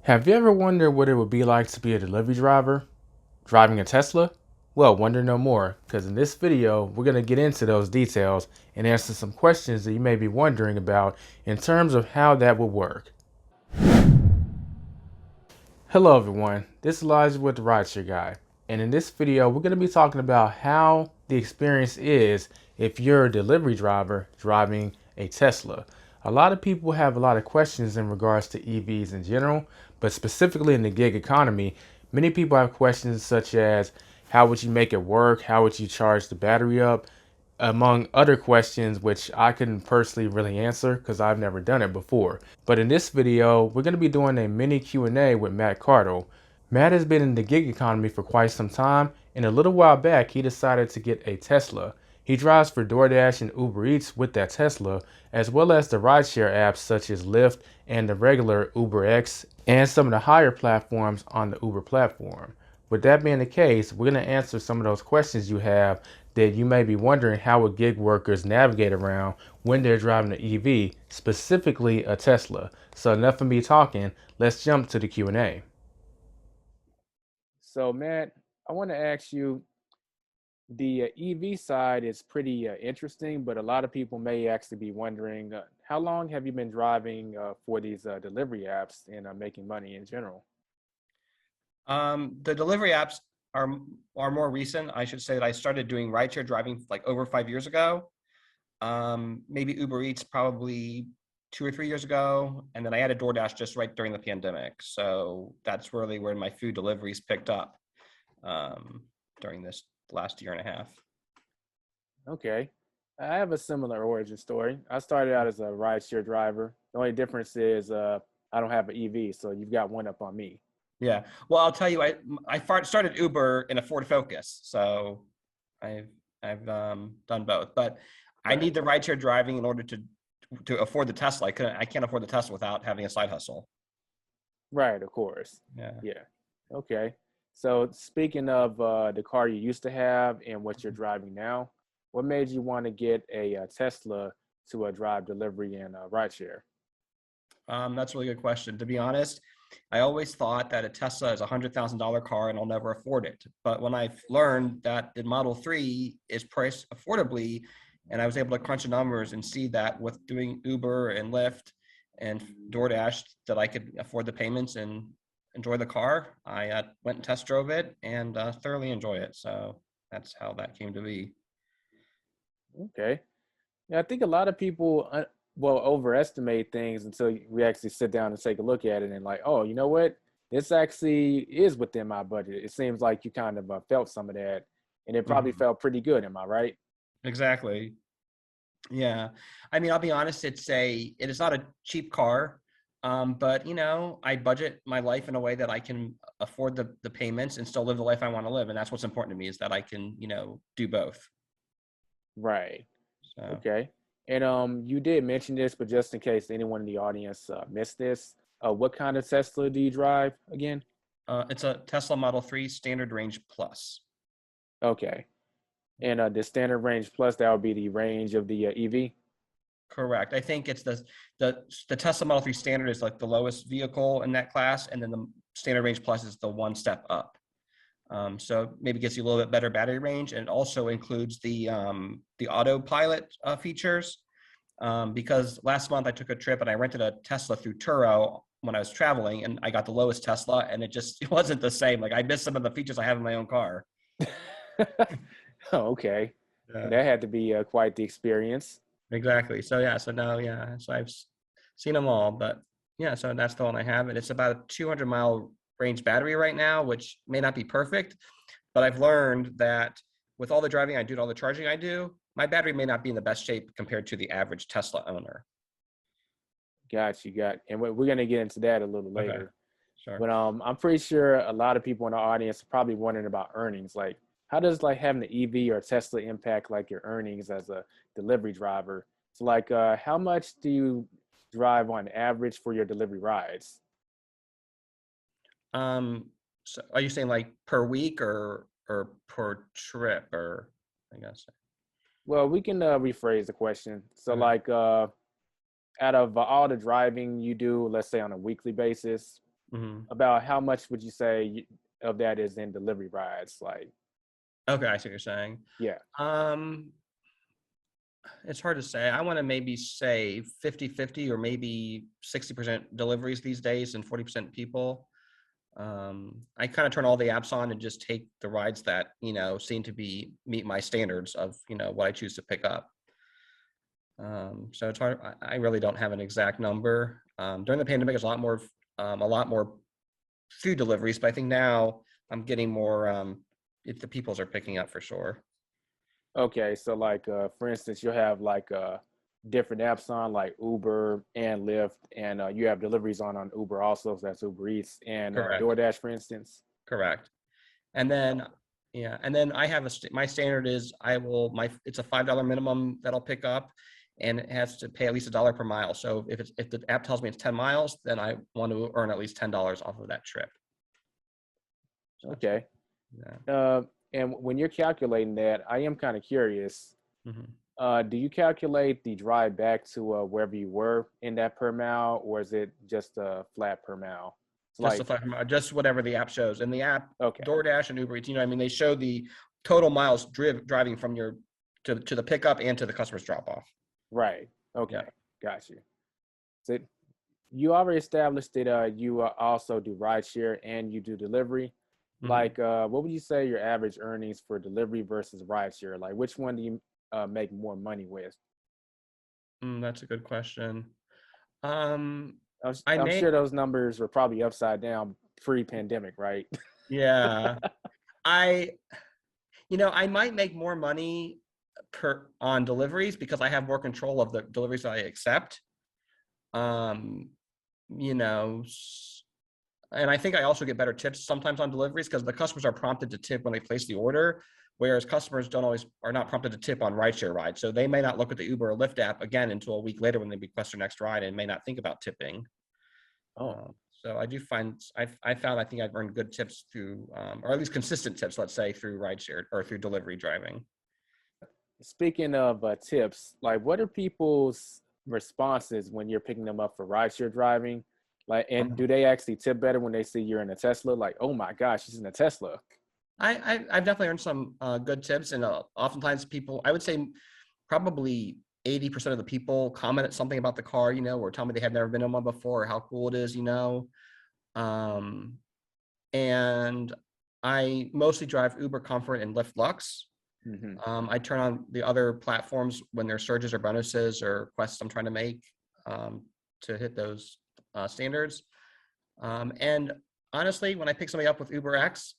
Have you ever wondered what it would be like to be a delivery driver driving a Tesla? Well, wonder no more, because in this video, we're going to get into those details and answer some questions that you may be wondering about in terms of how that would work. Hello everyone, this is Elijah with the Rideshare Guy, and in this video, we're going to be talking about how the experience is if you're a delivery driver driving a Tesla. A lot of people have a lot of questions in regards to EVs in general, but specifically in the gig economy, many people have questions such as how would you make it work? How would you charge the battery up? Among other questions which I couldn't personally really answer because I've never done it before. But in this video, we're going to be doing a mini Q&A with Matt Kartal. Matt has been in the gig economy for quite some time, and a little while back he decided to get a Tesla. He drives for Doordash and Uber Eats with that Tesla, as well as the rideshare apps such as Lyft and the regular UberX, and some of the higher platforms on the Uber platform. With that being the case, we're going to answer some of those questions you have that you may be wondering how would gig workers navigate around when they're driving an EV, specifically a Tesla. So enough of me talking, let's jump to the Q&A. So Matt, I want to ask you, the EV side is pretty interesting, but a lot of people may actually be wondering, how long have you been driving for these delivery apps and making money in general? The delivery apps are are more recent. I should say that I started doing rideshare driving like over 5 years ago. Maybe Uber Eats probably 2 or 3 years ago, and then I added DoorDash just right during the pandemic. So that's really where my food deliveries picked up during this last year and a half. Okay. I have a similar origin story. I started out as a rideshare driver. The only difference is I don't have an EV, so you've got one up on me. Yeah. Well, I'll tell you, I started Uber in a Ford Focus, so I've I've done both. But I Right. need the rideshare driving in order to afford the Tesla. I can't afford the Tesla without having a side hustle. Right, of course. Yeah. Yeah. Okay. So speaking of the car you used to have and what you're driving now, what made you want to get a, Tesla to drive delivery and rideshare? That's a really good question. To be honest, I always thought that a Tesla is $100,000 car and I'll never afford it. But when I've learned that the Model 3 is priced affordably, and I was able to crunch the numbers and see that with doing Uber and Lyft and DoorDash, that I could afford the payments and enjoy the car, I went and test drove it and thoroughly enjoy it. So that's how that came to be. Okay. Yeah, I think a lot of people well overestimate things until we actually sit down and take a look at it and like, oh, you know what? This actually is within my budget. It seems like you kind of felt some of that, and it probably Mhm. felt pretty good. Am I right? Exactly. Yeah. I mean, I'll be honest, it is not a cheap car. But I budget my life in a way that I can afford the payments and still live the life I want to live. And that's what's important to me is that I can, do both. Right. So Okay. And you did mention this, but just in case anyone in the audience missed this, what kind of Tesla do you drive again? it's a Tesla Model 3 Standard Range Plus. Okay. And the standard range plus, that would be the range of the EV. Correct. I think it's the Tesla Model 3 Standard is like the lowest vehicle in that class, and then the Standard Range Plus is the one step up. So maybe gets you a little bit better battery range, and it also includes the autopilot features. Because last month I took a trip and I rented a Tesla through Turo when I was traveling, and I got the lowest Tesla, and it wasn't the same. Like I missed some of the features I have in my own car. Oh, okay. Yeah, That had to be quite the experience. exactly. So yeah, so now yeah, so seen them all, but yeah, so that's the one I have, and it's about a 200-mile range battery right now, which may not be perfect, but I've learned that with all the driving I do and all the charging I do, my battery may not be in the best shape compared to the average Tesla owner. And we're gonna get into that a little Okay, later. sure. But I'm pretty sure a lot of people in the audience are probably wondering about earnings. Like, how does like having an EV or Tesla impact like your earnings as a delivery driver? So like, how much do you drive on average for your delivery rides? Um, so are you saying like per week or per trip or I guess? Well, we can rephrase the question. So Okay. like, out of all the driving you do, let's say on a weekly basis, Mhm. About how much would you say of that is in delivery rides? Like, Okay, I see what you're saying. yeah. Um, it's hard to say. I want to maybe say 50-50 or maybe 60% deliveries these days and 40% people. I kind of turn all the apps on and just take the rides that, seem to meet my standards of, what I choose to pick up. So it's hard. I really don't have an exact number. During the pandemic, it's a lot more food deliveries, but I think now I'm getting more, if the peoples are picking up for sure. Okay, so like for instance, you'll have like different apps on like Uber and Lyft, and you have deliveries on Uber also, so that's Uber Eats and Correct. DoorDash, for instance. Correct. And then, yeah, and then I have my standard is it's a $5 minimum that I'll pick up, and it has to pay at least $1 per mile. So if the app tells me it's 10 miles, then I want to earn at least $10 off of that trip. So that's, Okay. yeah. And when you're calculating that, I am kind of curious. Mhm. Do you calculate the drive back to wherever you were in that per mile, or is it just a flat per mile? It's Just like, just whatever the app shows. And the app, okay, DoorDash and Uber Eats, they show the total miles driving from to the pickup and to the customer's drop off. right. Yeah. Okay, got you. So you already established that you also do rideshare and you do delivery. Mhm. Like, what would you say your average earnings for delivery versus rideshare? Like, which one do you make more money with? That's a good question. Um, I'm, I I'm may, sure those numbers were probably upside down pre-pandemic, right? yeah, I, I might make more money on deliveries because I have more control of the deliveries that I accept. Um, you know, and I think I also get better tips sometimes on deliveries because the customers are prompted to tip when they place the order, whereas customers are not prompted to tip on rideshare rides. So they may not look at the Uber or Lyft app again until a week later when they request their next ride and may not think about tipping. Oh, So I do find I think I've earned good tips through, or at least consistent tips, let's say, through rideshare or through delivery driving. speaking of tips, like, what are people's responses when you're picking them up for rideshare driving? Like, and do they actually tip better when they see you're in a Tesla? Like, oh my gosh, she's in a Tesla. I've definitely earned some good tips, and oftentimes people, I would say, probably 80% of the people comment something about the car, or tell me they have never been in one before or how cool it is, Um, and I mostly drive Uber Comfort and Lyft Lux. Hmm. I turn on the other platforms when there's surges or bonuses or quests I'm trying to make to hit those standards. And honestly, when I pick somebody up with Uber X,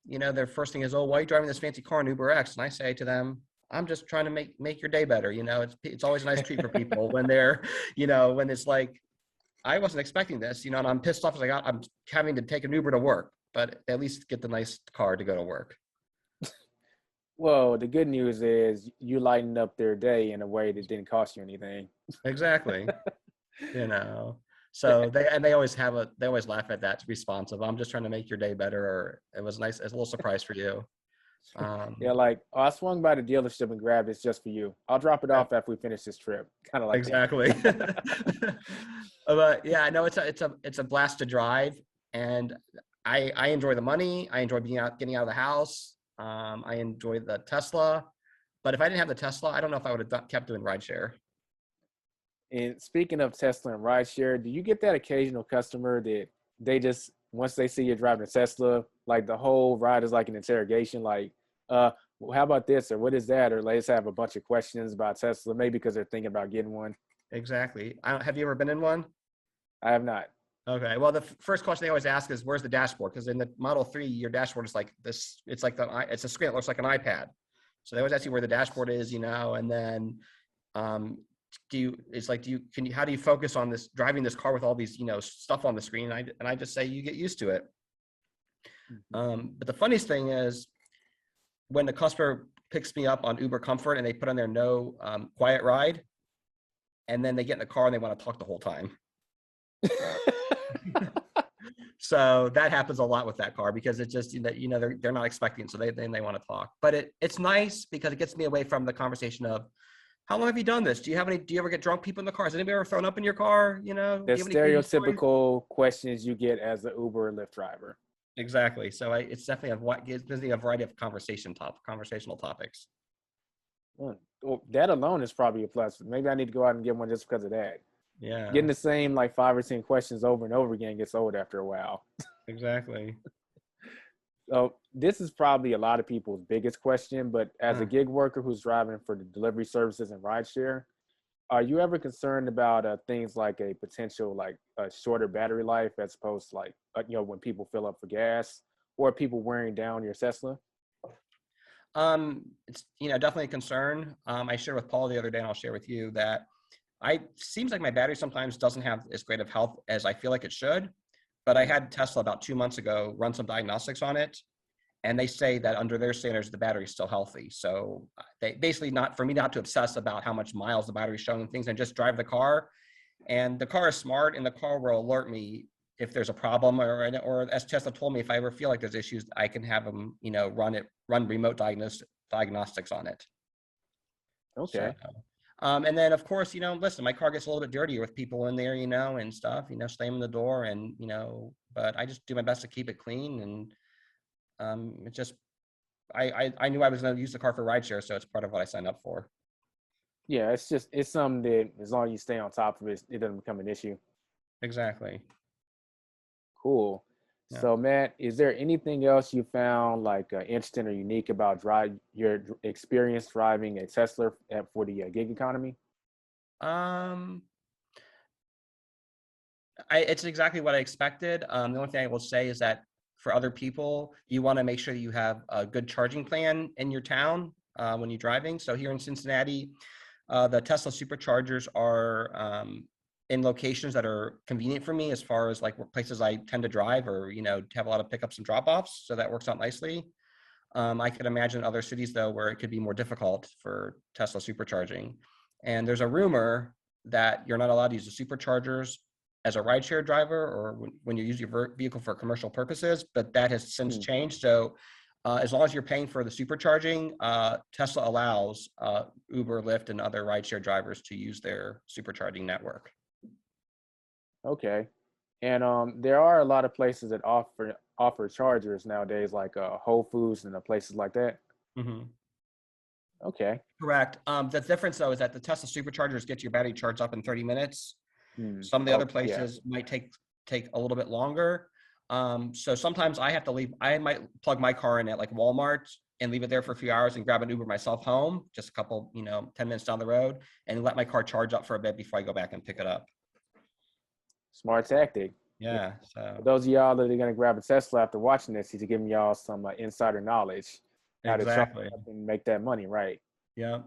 their first thing is, "Oh, why are you driving this fancy car in Uber X?" And I say to them, "I'm just trying to make your day better." It's always a nice treat for people when they're, when it's like, I wasn't expecting this, and I'm pissed off as I'm having to take an Uber to work, but at least get the nice car to go to work. Well, the good news is you lightened up their day in a way that didn't cost you anything. Exactly. you know so they always laugh at that response of, "I'm just trying to make your day better," or "It was nice, it's a little surprise for you." Yeah, um like, oh, I swung by the dealership and grabbed this just for you. I'll drop it yeah, off after we finish this trip. Kind of like exactly. that. But yeah, no, it's a blast to drive, and I enjoy the money. I enjoy getting out of the house. I enjoy the Tesla, but if I didn't have the Tesla, I don't know if I would have kept doing rideshare. And speaking of Tesla and rideshare, do you get that occasional customer that they just, once they see you driving a Tesla, like the whole ride is like an interrogation, like, well, how about this, or what is that, or they just have a bunch of questions about Tesla, maybe because they're thinking about getting one? Exactly. Have you ever been in one? I have not. Okay. Well, the first question they always ask is, "Where's the dashboard?" Because in the Model 3, your dashboard is like this. It's like it's a screen that looks like an iPad. So they always ask you where the dashboard is, and then um, how do you focus on this driving this car with all these, stuff on the screen? And I just say you get used to it. Mhm. But the funniest thing is when the customer picks me up on Uber Comfort and they put on their no quiet ride, and then they get in the car and they want to talk the whole time. So that happens a lot with that car because it's just that, they're not expecting it, so they want to talk. But it's nice because it gets me away from the conversation of, How long have you done this? Do you ever get drunk people in the car? Has anybody ever thrown up in your car? You know, do The you have any crazy stories? stereotypical questions you get as an Uber or Lyft driver. Exactly. So it's definitely gives me a variety of conversational topics. Well, that alone is probably a plus. Maybe I need to go out and get one just because of that. Yeah, Getting the same like 5 or 10 questions over and over again gets old after a while. exactly. So this is probably a lot of people's biggest question, but as a Huh. gig worker who's driving for the delivery services and rideshare, are you ever concerned about things like a potential like a shorter battery life as opposed to like when people fill up for gas or people wearing down your Tesla? It's definitely a concern. I shared with Paul the other day, and I'll share with you that I seems like my battery sometimes doesn't have as great of health as I feel like it should. But I had Tesla about 2 months ago run some diagnostics on it, and they say that under their standards the battery's still healthy. So they basically not for me not to obsess about how much miles the battery's showing and things, and just drive the car. And the car is smart, and the car will alert me if there's a problem, or as Tesla told me, if I ever feel like there's issues, I can have them run remote diagnostics on it. So Okay. and then of course, listen, my car gets a little bit dirtier with people in there, and stuff, slamming the door, and but I just do my best to keep it clean. And it just I knew I was going to use the car for rideshare, so it's part of what I signed up for. Yeah, it's something that as long as you stay on top of it, it doesn't become an issue. Exactly. Cool. Yeah. So, Matt, is there anything else you found like interesting or unique about your experience driving a Tesla for the gig economy? Um, it's exactly what I expected. The only thing I will say is that for other people, you want to make sure that you have a good charging plan in your town when you're driving. So here in Cincinnati, the Tesla superchargers are in locations that are convenient for me as far as like places I tend to drive, or have a lot of pickups and drop-offs. So that works out nicely. I could imagine other cities though where it could be more difficult for Tesla supercharging. And there's a rumor that you're not allowed to use the superchargers as a rideshare driver, or when you use your vehicle for commercial purposes, but that has since Hmm. changed. So as long as you're paying for the supercharging, Tesla allows Uber, Lyft, and other rideshare drivers to use their supercharging network. Okay. And there are a lot of places that offer chargers nowadays, like Whole Foods and places like that. Mm-hmm. Okay. Correct. The difference though is that the Tesla superchargers get your battery charged up in 30 minutes. Hmm. Some of the other Oh, yeah. places might take a little bit longer. So sometimes I have to leave. I might plug my car in at like Walmart and leave it there for a few hours and grab an Uber myself home, just a couple, 10 minutes down the road, and let my car charge up for a bit before I go back and pick it up. Smart tactic. Yeah. Yeah. For So those of y'all that are gonna grab a Tesla after watching this, he's giving y'all some insider knowledge how to charge exactly. up and make that money, right? Yeah.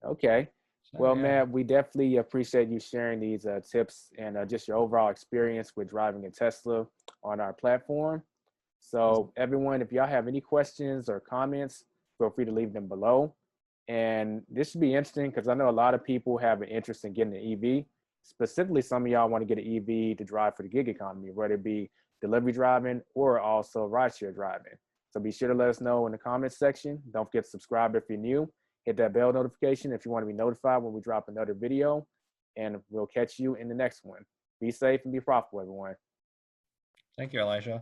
Okay. So Well, yeah. Matt, we definitely appreciate you sharing these tips and just your overall experience with driving a Tesla on our platform. So, everyone, if y'all have any questions or comments, feel free to leave them below. And this should be interesting because I know a lot of people have an interest in getting an EV. Specifically, some of y'all want to get an EV to drive for the gig economy, whether it be delivery driving or also rideshare driving. So be sure to let us know in the comments section. Don't forget to subscribe if you're new. Hit that bell notification if you want to be notified when we drop another video. And we'll catch you in the next one. Be safe and be profitable, everyone. Thank you, Elijah.